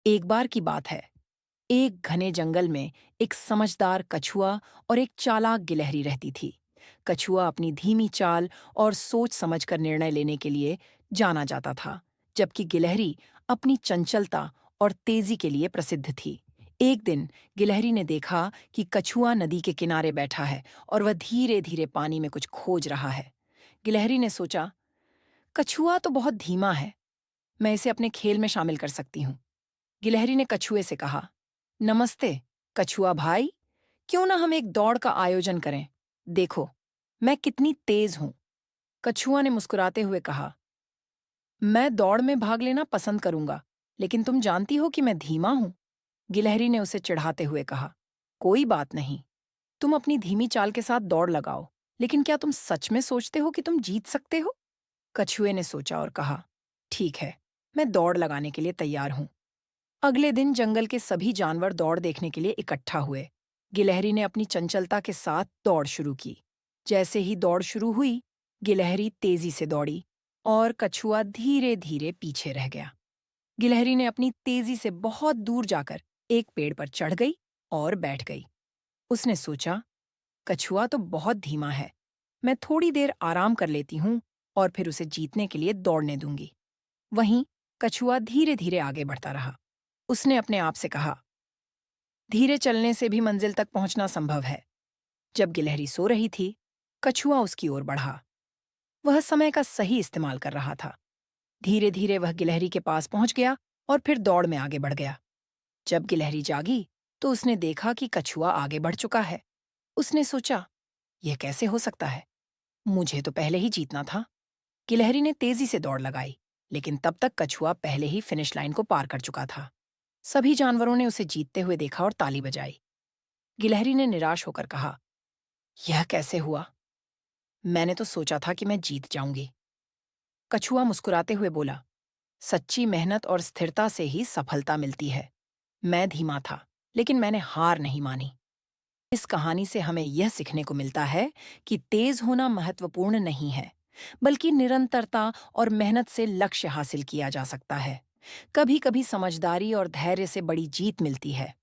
एक बार की बात है। एक घने जंगल में एक समझदार कछुआ और एक चालाक गिलहरी रहती थी। कछुआ अपनी धीमी चाल और सोच समझकर निर्णय लेने के लिए जाना जाता था, जबकि गिलहरी अपनी चंचलता और तेजी के लिए प्रसिद्ध थी। एक दिन गिलहरी ने देखा कि कछुआ नदी के किनारे बैठा है और वह धीरे धीरे पानी में कुछ खोज रहा है। गिलहरी ने सोचा, कछुआ तो बहुत धीमा है, मैं इसे अपने खेल में शामिल कर सकती हूँ। गिलहरी ने कछुए से कहा, नमस्ते कछुआ भाई, क्यों ना हम एक दौड़ का आयोजन करें। देखो मैं कितनी तेज हूं। कछुआ ने मुस्कुराते हुए कहा, मैं दौड़ में भाग लेना पसंद करूंगा, लेकिन तुम जानती हो कि मैं धीमा हूं। गिलहरी ने उसे चिढ़ाते हुए कहा, कोई बात नहीं, तुम अपनी धीमी चाल के साथ दौड़ लगाओ, लेकिन क्या तुम सच में सोचते हो कि तुम जीत सकते हो? कछुए ने सोचा और कहा, ठीक है, मैं दौड़ लगाने के लिए तैयार हूं। अगले दिन जंगल के सभी जानवर दौड़ देखने के लिए इकट्ठा हुए। गिलहरी ने अपनी चंचलता के साथ दौड़ शुरू की। जैसे ही दौड़ शुरू हुई, गिलहरी तेजी से दौड़ी और कछुआ धीरे धीरे पीछे रह गया। गिलहरी ने अपनी तेजी से बहुत दूर जाकर एक पेड़ पर चढ़ गई और बैठ गई। उसने सोचा, कछुआ तो बहुत धीमा है, मैं थोड़ी देर आराम कर लेती हूँ और फिर उसे जीतने के लिए दौड़ने दूंगी। वहीं कछुआ धीरे धीरे आगे बढ़ता रहा। उसने अपने आप से कहा, धीरे चलने से भी मंजिल तक पहुंचना संभव है। जब गिलहरी सो रही थी, कछुआ उसकी ओर बढ़ा। वह समय का सही इस्तेमाल कर रहा था। धीरे धीरे वह गिलहरी के पास पहुंच गया और फिर दौड़ में आगे बढ़ गया। जब गिलहरी जागी तो उसने देखा कि कछुआ आगे बढ़ चुका है। उसने सोचा, यह कैसे हो सकता है, मुझे तो पहले ही जीतना था। गिलहरी ने तेजी से दौड़ लगाई, लेकिन तब तक कछुआ पहले ही फिनिश लाइन को पार कर चुका था। सभी जानवरों ने उसे जीतते हुए देखा और ताली बजाई। गिलहरी ने निराश होकर कहा, यह कैसे हुआ, मैंने तो सोचा था कि मैं जीत जाऊंगी। कछुआ मुस्कुराते हुए बोला, सच्ची मेहनत और स्थिरता से ही सफलता मिलती है। मैं धीमा था, लेकिन मैंने हार नहीं मानी। इस कहानी से हमें यह सीखने को मिलता है कि तेज होना महत्वपूर्ण नहीं है, बल्कि निरंतरता और मेहनत से लक्ष्य हासिल किया जा सकता है। कभी कभी समझदारी और धैर्य से बड़ी जीत मिलती है।